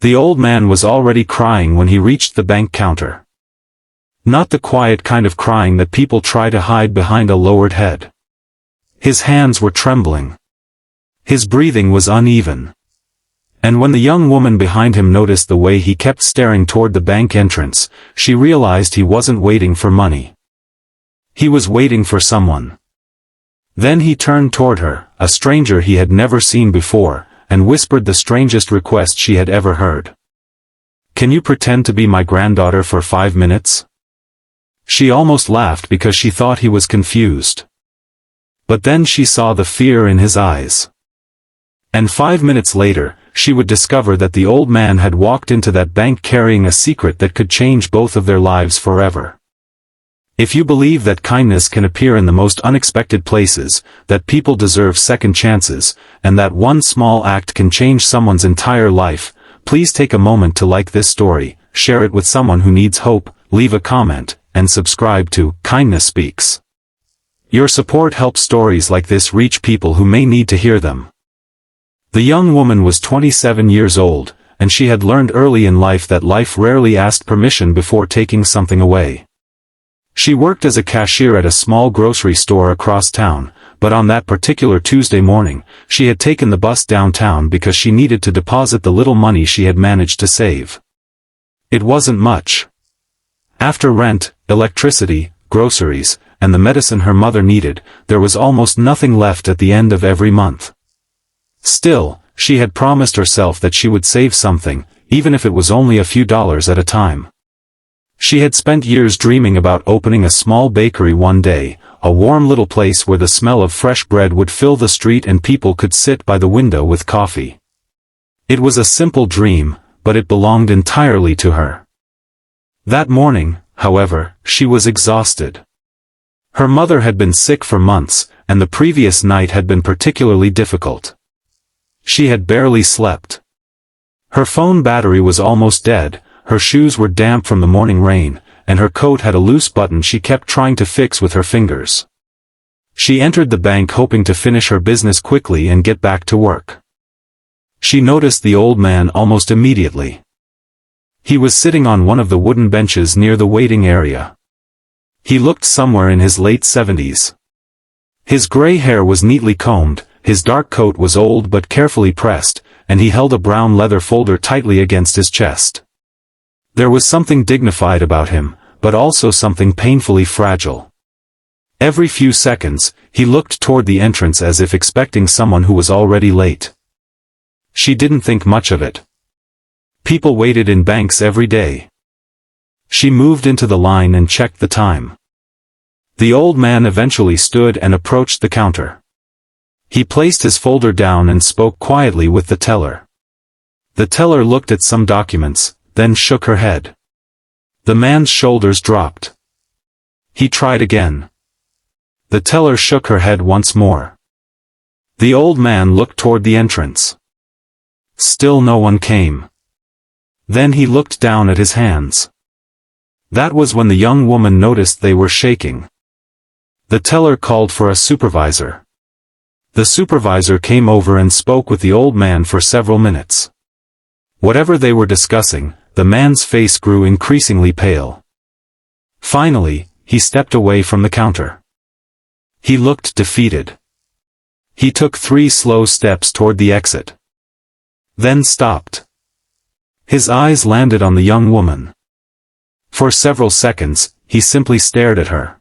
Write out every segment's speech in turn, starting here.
The old man was already crying when he reached the bank counter. Not the quiet kind of crying that people try to hide behind a lowered head. His hands were trembling. His breathing was uneven. And when the young woman behind him noticed the way he kept staring toward the bank entrance, she realized he wasn't waiting for money. He was waiting for someone. Then he turned toward her, a stranger he had never seen before, and whispered the strangest request she had ever heard. "Can you pretend to be my granddaughter for 5 minutes?" She almost laughed because she thought he was confused. But then she saw the fear in his eyes. And 5 minutes later, she would discover that the old man had walked into that bank carrying a secret that could change both of their lives forever. If you believe that kindness can appear in the most unexpected places, that people deserve second chances, and that one small act can change someone's entire life, please take a moment to like this story, share it with someone who needs hope, leave a comment, and subscribe to Kindness Speaks. Your support helps stories like this reach people who may need to hear them. The young woman was 27 years old, and she had learned early in life that life rarely asked permission before taking something away. She worked as a cashier at a small grocery store across town, but on that particular Tuesday morning, she had taken the bus downtown because she needed to deposit the little money she had managed to save. It wasn't much. After rent, electricity, groceries, and the medicine her mother needed, there was almost nothing left at the end of every month. Still, she had promised herself that she would save something, even if it was only a few dollars at a time. She had spent years dreaming about opening a small bakery one day, a warm little place where the smell of fresh bread would fill the street and people could sit by the window with coffee. It was a simple dream, but it belonged entirely to her. That morning, however, she was exhausted. Her mother had been sick for months, and the previous night had been particularly difficult. She had barely slept. Her phone battery was almost dead, her shoes were damp from the morning rain, and her coat had a loose button she kept trying to fix with her fingers. She entered the bank hoping to finish her business quickly and get back to work. She noticed the old man almost immediately. He was sitting on one of the wooden benches near the waiting area. He looked somewhere in his late 70s. His gray hair was neatly combed, his dark coat was old but carefully pressed, and he held a brown leather folder tightly against his chest. There was something dignified about him, but also something painfully fragile. Every few seconds, he looked toward the entrance as if expecting someone who was already late. She didn't think much of it. People waited in banks every day. She moved into the line and checked the time. The old man eventually stood and approached the counter. He placed his folder down and spoke quietly with the teller. The teller looked at some documents, then shook her head. The man's shoulders dropped. He tried again. The teller shook her head once more. The old man looked toward the entrance. Still no one came. Then he looked down at his hands. That was when the young woman noticed they were shaking. The teller called for a supervisor. The supervisor came over and spoke with the old man for several minutes. Whatever they were discussing, the man's face grew increasingly pale. Finally, he stepped away from the counter. He looked defeated. He took 3 slow steps toward the exit. Then stopped. His eyes landed on the young woman. For several seconds, he simply stared at her.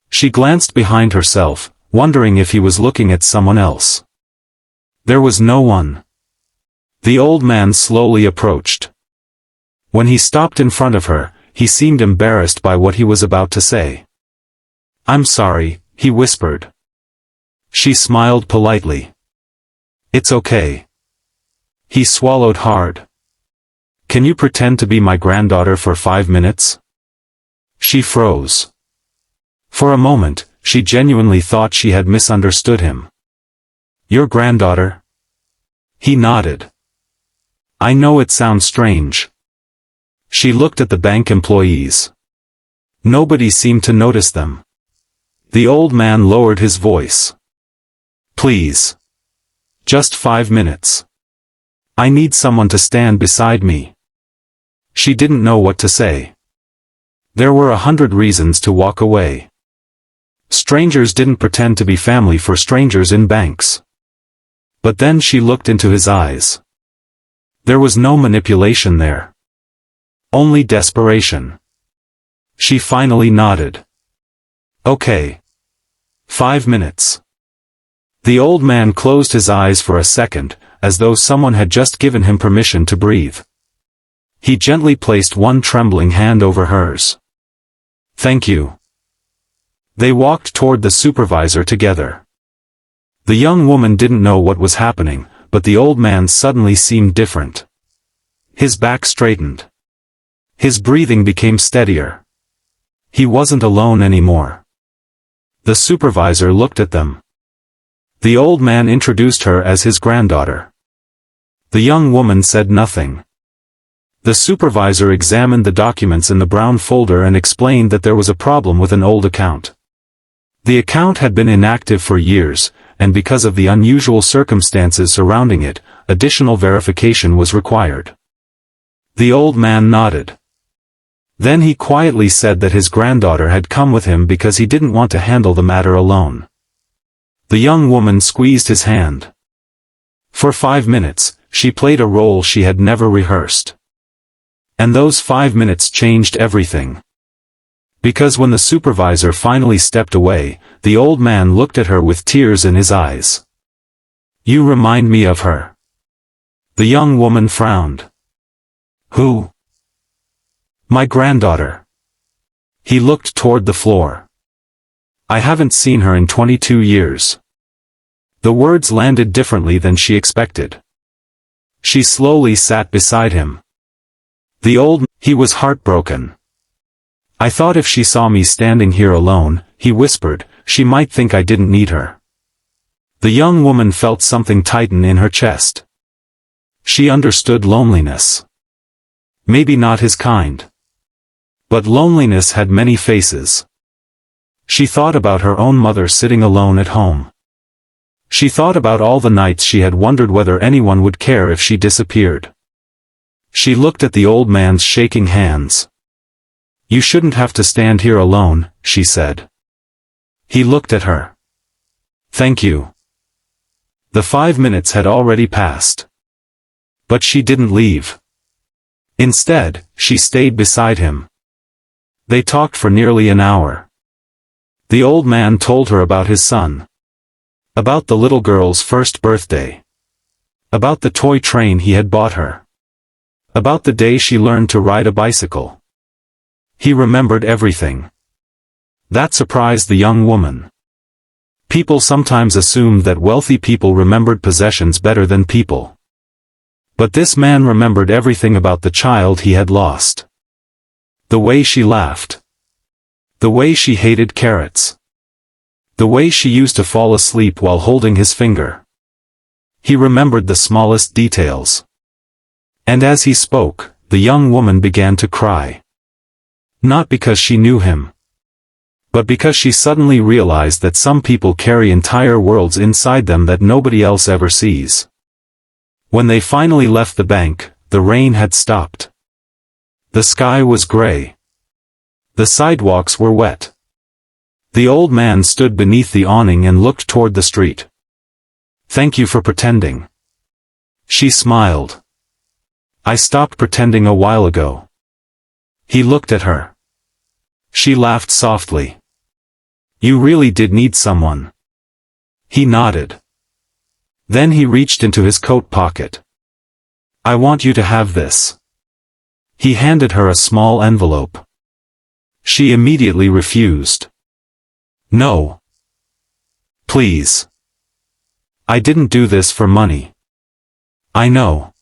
She glanced behind herself, wondering if he was looking at someone else. There was no one. The old man slowly approached. When he stopped in front of her, he seemed embarrassed by what he was about to say. "I'm sorry," he whispered. She smiled politely. "It's okay." He swallowed hard. "Can you pretend to be my granddaughter for 5 minutes?" She froze. For a moment, she genuinely thought she had misunderstood him. "Your granddaughter?" He nodded. "I know it sounds strange." She looked at the bank employees. Nobody seemed to notice them. The old man lowered his voice. "Please. Just 5 minutes. I need someone to stand beside me. She didn't know what to say. There were 100 reasons to walk away. Strangers didn't pretend to be family for strangers in banks. But then she looked into his eyes. There was no manipulation there. Only desperation. She finally nodded. Okay. 5 minutes. The old man closed his eyes for a second, as though someone had just given him permission to breathe. He gently placed one trembling hand over hers. Thank you. They walked toward the supervisor together. The young woman didn't know what was happening, but the old man suddenly seemed different. His back straightened. His breathing became steadier. He wasn't alone anymore. The supervisor looked at them. The old man introduced her as his granddaughter. The young woman said nothing. The supervisor examined the documents in the brown folder and explained that there was a problem with an old account. The account had been inactive for years, and because of the unusual circumstances surrounding it, additional verification was required. The old man nodded. Then he quietly said that his granddaughter had come with him because he didn't want to handle the matter alone. The young woman squeezed his hand. For 5 minutes, she played a role she had never rehearsed. And those 5 minutes changed everything. Because when the supervisor finally stepped away, the old man looked at her with tears in his eyes. You remind me of her. The young woman frowned. Who? My granddaughter. He looked toward the floor. I haven't seen her in 22 years. The words landed differently than she expected. She slowly sat beside him. He was heartbroken. I thought if she saw me standing here alone, he whispered, she might think I didn't need her. The young woman felt something tighten in her chest. She understood loneliness. Maybe not his kind. But loneliness had many faces. She thought about her own mother sitting alone at home. She thought about all the nights she had wondered whether anyone would care if she disappeared. She looked at the old man's shaking hands. You shouldn't have to stand here alone, she said. He looked at her. Thank you. The 5 minutes had already passed. But she didn't leave. Instead, she stayed beside him. They talked for nearly an hour. The old man told her about his son. About the little girl's first birthday. About the toy train he had bought her. About the day she learned to ride a bicycle. He remembered everything. That surprised the young woman. People sometimes assumed that wealthy people remembered possessions better than people. But this man remembered everything about the child he had lost. The way she laughed. The way she hated carrots. The way she used to fall asleep while holding his finger. He remembered the smallest details. And as he spoke, the young woman began to cry. Not because she knew him. But because she suddenly realized that some people carry entire worlds inside them that nobody else ever sees. When they finally left the bank, the rain had stopped. The sky was gray. The sidewalks were wet. The old man stood beneath the awning and looked toward the street. Thank you for pretending. She smiled. I stopped pretending a while ago. He looked at her. She laughed softly. You really did need someone. He nodded. Then he reached into his coat pocket. I want you to have this. He handed her a small envelope. She immediately refused. No. Please. I didn't do this for money. I know.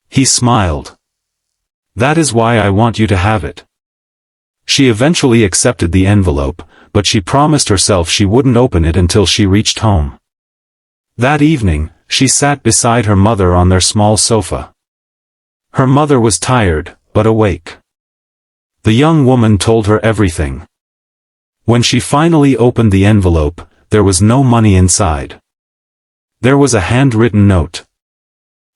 He smiled. That is why I want you to have it. She eventually accepted the envelope, but she promised herself she wouldn't open it until she reached home. That evening, she sat beside her mother on their small sofa. Her mother was tired, but awake. The young woman told her everything. When she finally opened the envelope, there was no money inside. There was a handwritten note.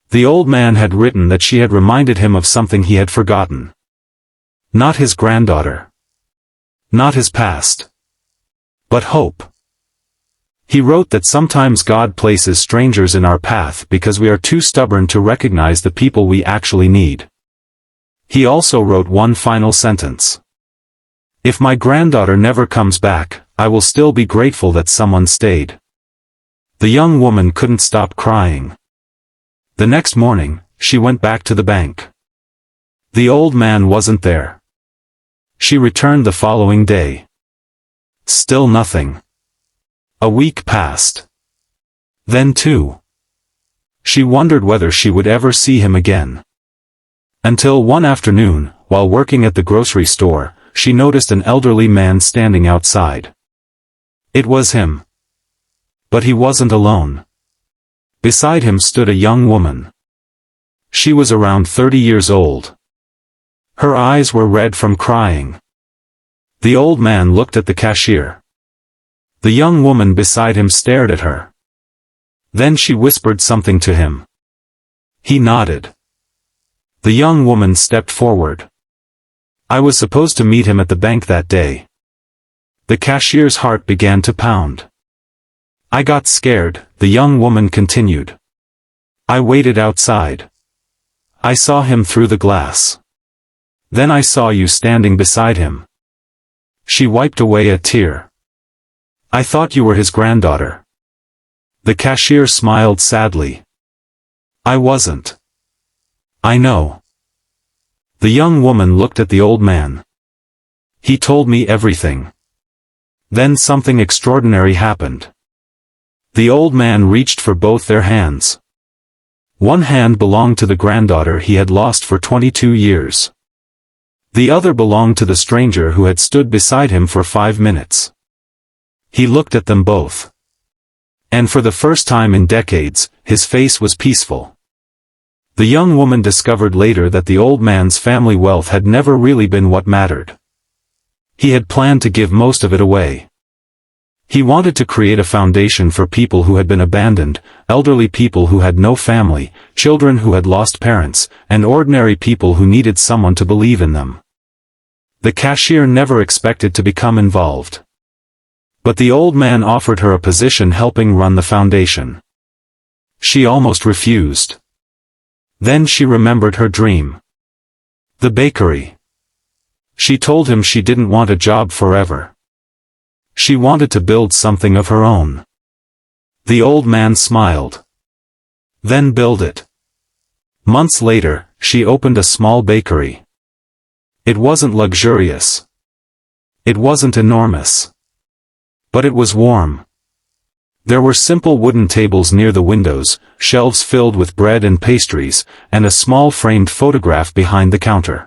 The old man had written that she had reminded him of something he had forgotten. Not his granddaughter. Not his past. But hope. He wrote that sometimes God places strangers in our path because we are too stubborn to recognize the people we actually need. He also wrote one final sentence. If my granddaughter never comes back, I will still be grateful that someone stayed. The young woman couldn't stop crying. The next morning, she went back to the bank. The old man wasn't there. She returned the following day. Still nothing. A week passed. Then 2. She wondered whether she would ever see him again. Until one afternoon, while working at the grocery store, she noticed an elderly man standing outside. It was him. But he wasn't alone. Beside him stood a young woman. She was around 30 years old. Her eyes were red from crying. The old man looked at the cashier. The young woman beside him stared at her. Then she whispered something to him. He nodded. The young woman stepped forward. I was supposed to meet him at the bank that day. The cashier's heart began to pound. I got scared, the young woman continued. I waited outside. I saw him through the glass. Then I saw you standing beside him. She wiped away a tear. I thought you were his granddaughter. The cashier smiled sadly. I wasn't. I know. The young woman looked at the old man. He told me everything. Then something extraordinary happened. The old man reached for both their hands. One hand belonged to the granddaughter he had lost for 22 years. The other belonged to the stranger who had stood beside him for 5 minutes. He looked at them both. And for the first time in decades, his face was peaceful. The young woman discovered later that the old man's family wealth had never really been what mattered. He had planned to give most of it away. He wanted to create a foundation for people who had been abandoned, elderly people who had no family, children who had lost parents, and ordinary people who needed someone to believe in them. The cashier never expected to become involved. But the old man offered her a position helping run the foundation. She almost refused. Then she remembered her dream. The bakery. She told him she didn't want a job forever. She wanted to build something of her own. The old man smiled. Then build it. Months later, she opened a small bakery. It wasn't luxurious. It wasn't enormous. But it was warm. There were simple wooden tables near the windows, shelves filled with bread and pastries, and a small framed photograph behind the counter.